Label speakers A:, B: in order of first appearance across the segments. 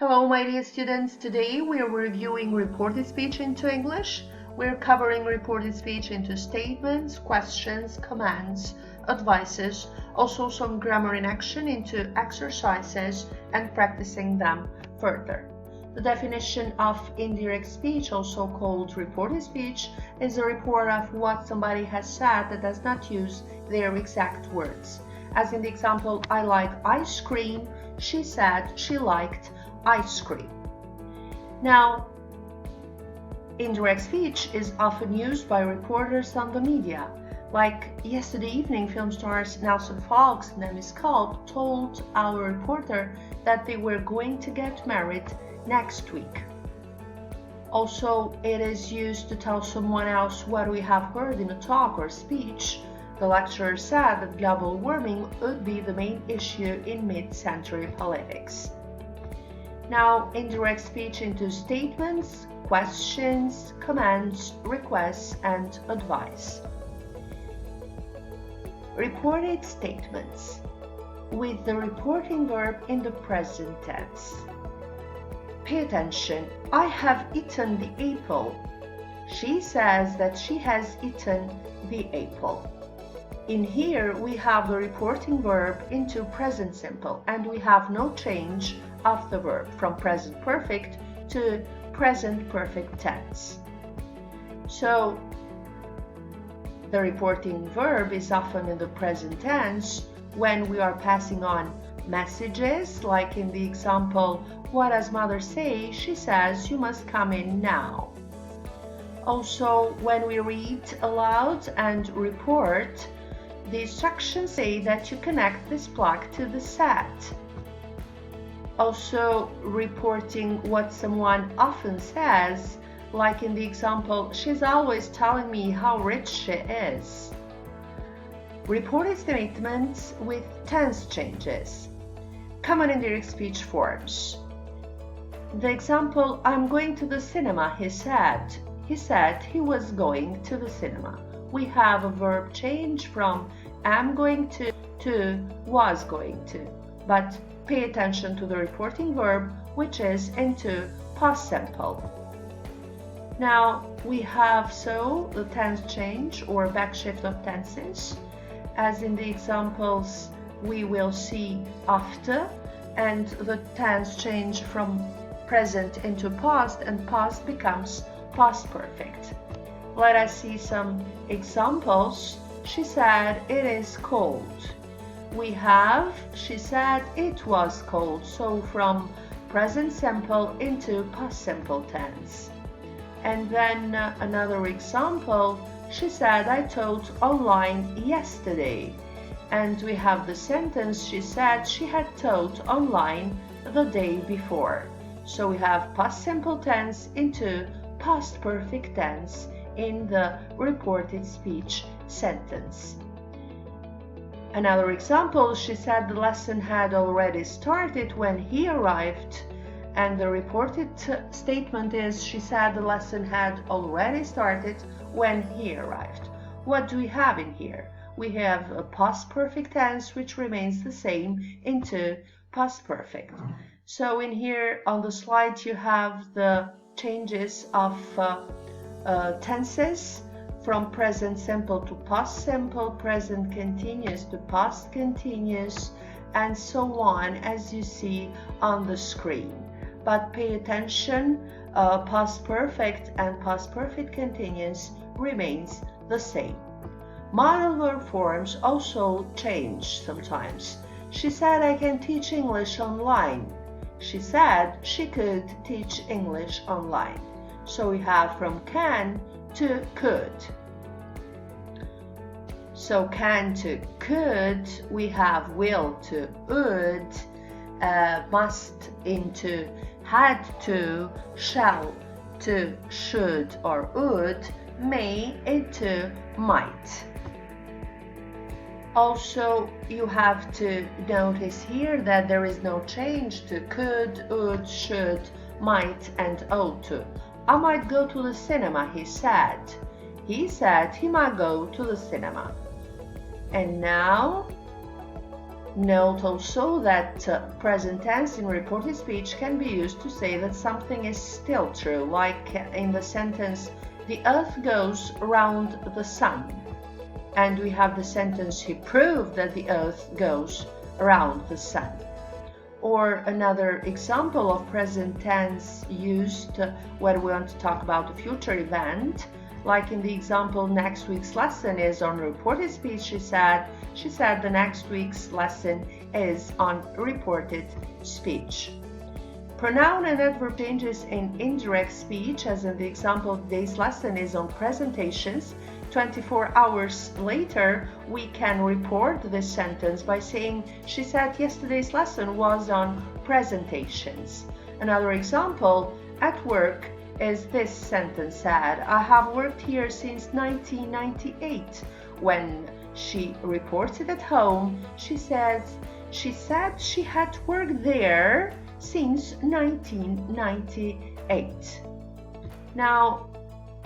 A: Hello, my dear students. Today we are reviewing reported speech into English. We're covering reported speech into statements, questions, commands, advices, also some grammar in action into exercises and practicing them further. The definition of indirect speech, also called reported speech, is a report of what somebody has said that does not use their exact words. As in the example, I like ice cream, she said she liked ice cream. Now, indirect speech is often used by reporters on the media. Like yesterday evening, film stars Nelson Fox and Emmy Culp told our reporter that they were going to get married next week. Also, it is used to tell someone else what we have heard in a talk or speech. The lecturer said that global warming would be the main issue in mid-century politics. Now, indirect speech into statements, questions, commands, requests, and advice. Reported statements with the reporting verb in the present tense. Pay attention. I have eaten the apple. She says that she has eaten the apple. In here, we have the reporting verb into present simple, and we have no change of the verb from present perfect to present perfect tense. So, the reporting verb is often in the present tense when we are passing on messages, like in the example, what does mother say? She says, you must come in now. Also, when we read aloud and report, the instructions say that you connect this plug to the set. Also, reporting what someone often says, like in the example, she's always telling me how rich she is. Reported statements with tense changes. Common indirect speech forms. The example, I'm going to the cinema, he said. He said he was going to the cinema. We have a verb change from am going to was going to, but pay attention to the reporting verb, which is into past simple. Now we have the tense change or backshift of tenses. As in the examples, we will see after, and the tense change from present into past, and past becomes past perfect. Let us see some examples. She said it is cold. We have she said it was cold, so from present simple into past simple tense. And then another example, she said I taught online yesterday. And we have the sentence, she said she had taught online the day before. So we have past simple tense into past perfect tense in the reported speech sentence. Another example, she said the lesson had already started when he arrived, and the reported statement is she said the lesson had already started when he arrived. What do we have in here? We have a past perfect tense which remains the same into past perfect. So in here on the slide you have the changes of tenses from present simple to past simple, present continuous to past continuous, and so on as you see on the screen. But pay attention, past perfect and past perfect continuous remains the same. Modal verb forms also change sometimes. She said I can teach English online. She said she could teach English online. So we have from can to could. So can to could, we have will to would, must into had to, shall to should or would, may into might. Also, you have to notice here that there is no change to could, would, should, might, and ought to. I might go to the cinema, he said. He said he might go to the cinema. And now Note also that present tense in reported speech can be used to say that something is still true, like in the sentence, the earth goes around the sun. And we have the sentence, he proved that the earth goes around the sun. Or another example of present tense used when we want to talk about a future event, like in the example, next week's lesson is on reported speech, she said the next week's lesson is on reported speech. Pronoun and adverb changes in indirect speech, as in the example, today's lesson is on presentations. 24 hours later, we can report this sentence by saying, she said yesterday's lesson was on presentations. Another example, at work, is this sentence said, I have worked here since 1998. When she reports it at home, she said she had worked there since 1998. Now,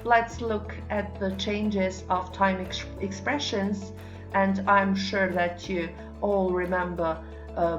A: let's look at the changes of time expressions, and I'm sure that you all remember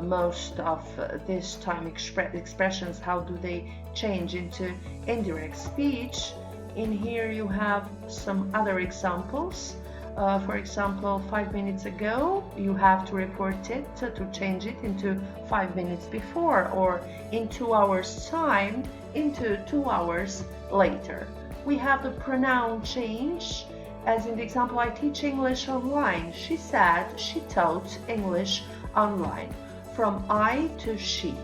A: most of these time expressions. How do they change into indirect speech? In here you have some other examples. For example, 5 minutes ago, you have to report it to change it into 5 minutes before, or in 2 hours time into 2 hours later. We have the pronoun change, as in the example, I teach English online. She said she taught English online, from I to she.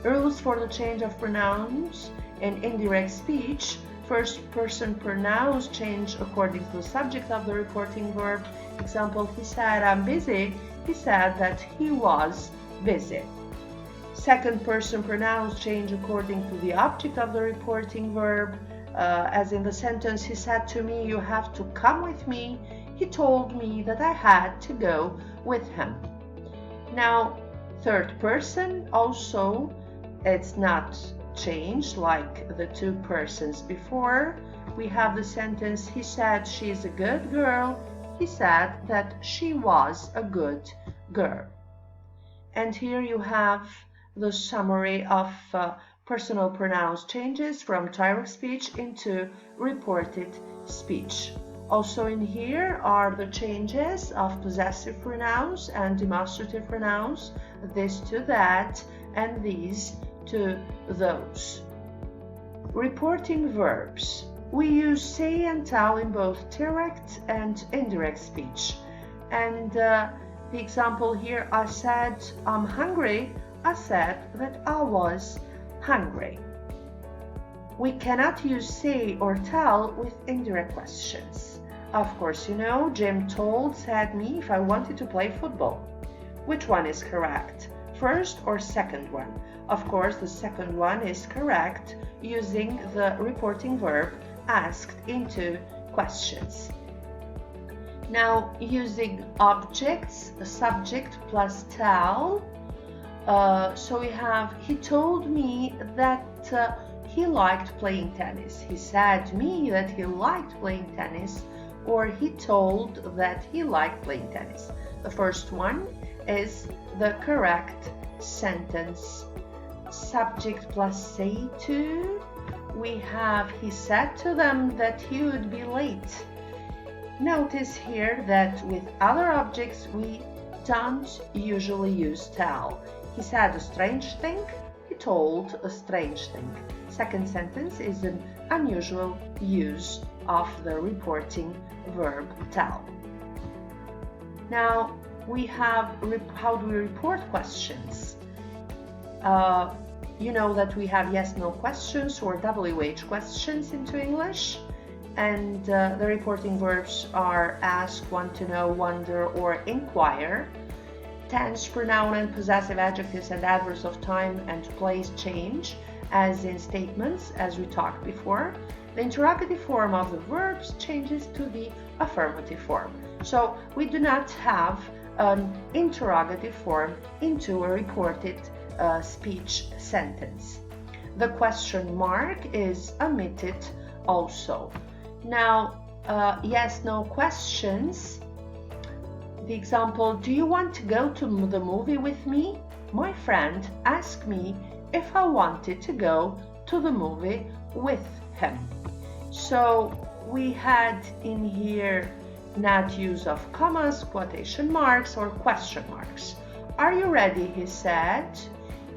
A: Rules for the change of pronouns in indirect speech. First person pronouns change according to the subject of the reporting verb. Example, he said I'm busy. He said that he was busy. Second person pronouns change according to the object of the reporting verb. As in the sentence, he said to me, you have to come with me. He told me that I had to go with him. Now, third person also, it's not changed like the two persons before. We have the sentence, he said she's a good girl. He said that she was a good girl. And here you have the summary of personal pronouns changes from direct speech into reported speech. Also in here are the changes of possessive pronouns and demonstrative pronouns, this to that and these to those. Reporting verbs. We use say and tell in both direct and indirect speech. And the example here, I said I'm hungry. I said that I was hungry. We cannot use say or tell with indirect questions. Of course, you know, Jim said me if I wanted to play football. Which one is correct? First or second one? Of course, the second one is correct, using the reporting verb asked into questions. Now, using objects, the subject plus tell. So we have, he told me that he liked playing tennis. He said to me that he liked playing tennis, or he told that he liked playing tennis. The first one is the correct sentence. Subject plus say to. We have, he said to them that he would be late. Notice here that with other objects we don't usually use tell. He said a strange thing. He told a strange thing. Second sentence is an unusual use of the reporting verb tell. Now we have how do we report questions? You know that we have yes/no questions or WH questions into English, and the reporting verbs are ask, want to know, wonder, or inquire. Tense, pronoun, and possessive adjectives and adverbs of time and place change, as in statements, as we talked before. The interrogative form of the verbs changes to the affirmative form. So we do not have an interrogative form into a reported speech sentence. The question mark is omitted also. Now, yes/no questions, The example, do you want to go to the movie with me? My friend asked me if I wanted to go to the movie with him. So we had in here not use of commas, quotation marks, or question marks. Are you ready? He said.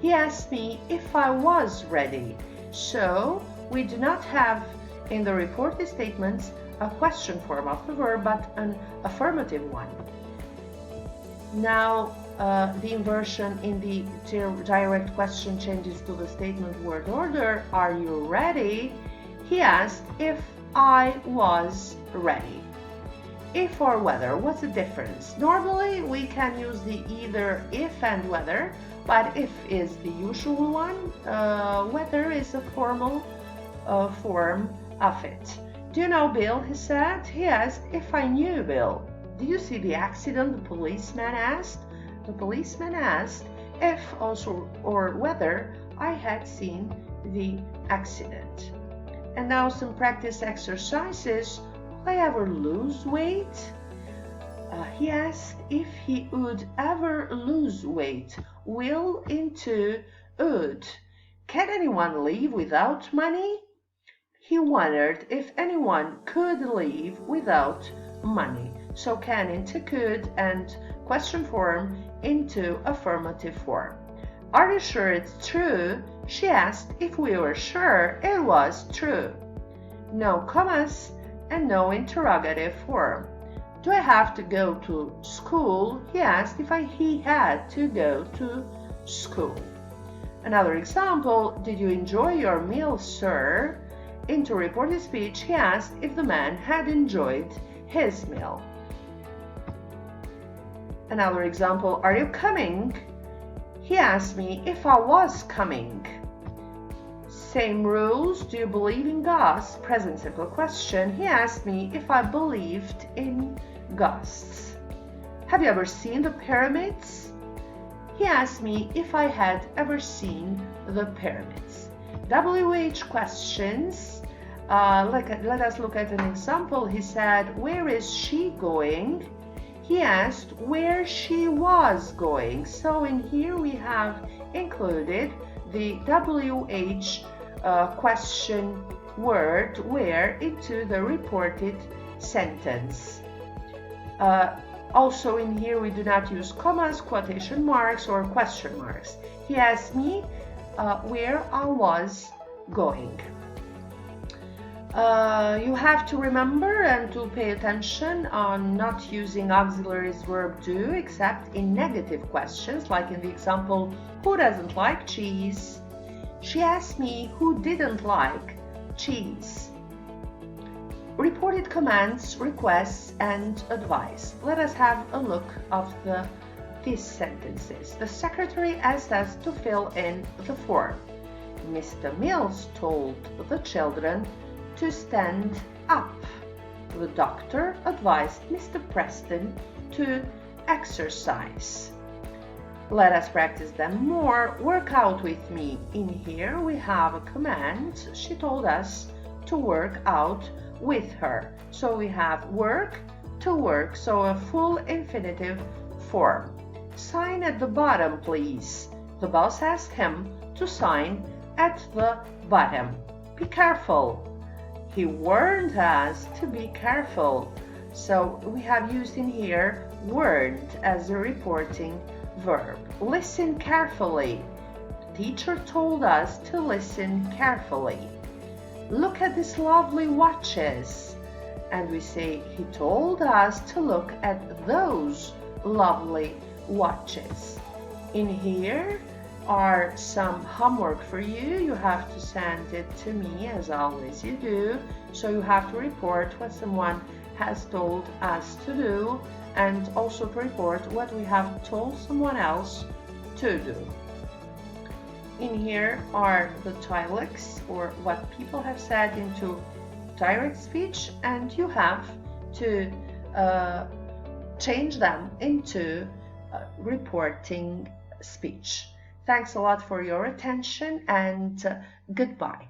A: He asked me if I was ready. So we do not have in the reported statements a question form of the verb, but an affirmative one. Now the inversion in the direct question changes to the statement word order. Are you ready? He asked if I was ready. If or whether, what's the difference? Normally we can use the either if and whether, but if is the usual one, whether is a formal form of it. Do you know Bill? He said. He asked if I knew Bill. Did you see the accident? The policeman asked. The policeman asked if also or whether I had seen the accident. And now some practice exercises. Will I ever lose weight? He asked if he would ever lose weight. Will into would. Can anyone live without money? He wondered if anyone could live without money. So can into could and question form into affirmative form. Are you sure it's true? She asked if we were sure it was true. No commas and no interrogative form. Do I have to go to school? He asked if he had to go to school. Another example, did you enjoy your meal, sir? Into reported speech, he asked if the man had enjoyed his meal. Another example, are you coming? He asked me if I was coming. Same rules. Do you believe in ghosts? Present simple question. He asked me if I believed in ghosts. Have you ever seen the pyramids? He asked me if I had ever seen the pyramids. WH questions. Let us look at an example. He said, where is she going? He asked where she was going. So in here we have included the WH question word where into the reported sentence. Also in here we do not use commas, quotation marks, or question marks. He asked me where I was going. You have to remember and to pay attention on not using auxiliaries verb do except in negative questions, like in the example, who doesn't like cheese? She asked me who didn't like cheese. Reported commands, requests, and advice. Let us have a look of these sentences. The secretary asked us to fill in the form. Mr. Mills told the children to stand up. The doctor advised Mr. Preston to exercise. Let us practice them more. Work out with me. In here we have a command. She told us to work out with her. So we have work, to work, so a full infinitive form. Sign at the bottom, please. The boss asked him to sign at the bottom. Be careful. He warned us to be careful. So we have used in here warned as a reporting verb. Listen carefully. The teacher told us to listen carefully. Look at these lovely watches. And we say he told us to look at those lovely watches. In here are some homework for you. You have to send it to me as always you do. So you have to report what someone has told us to do and also to report what we have told someone else to do. In here are the dialects or what people have said into direct speech, and you have to change them into reporting speech. Thanks a lot for your attention and goodbye.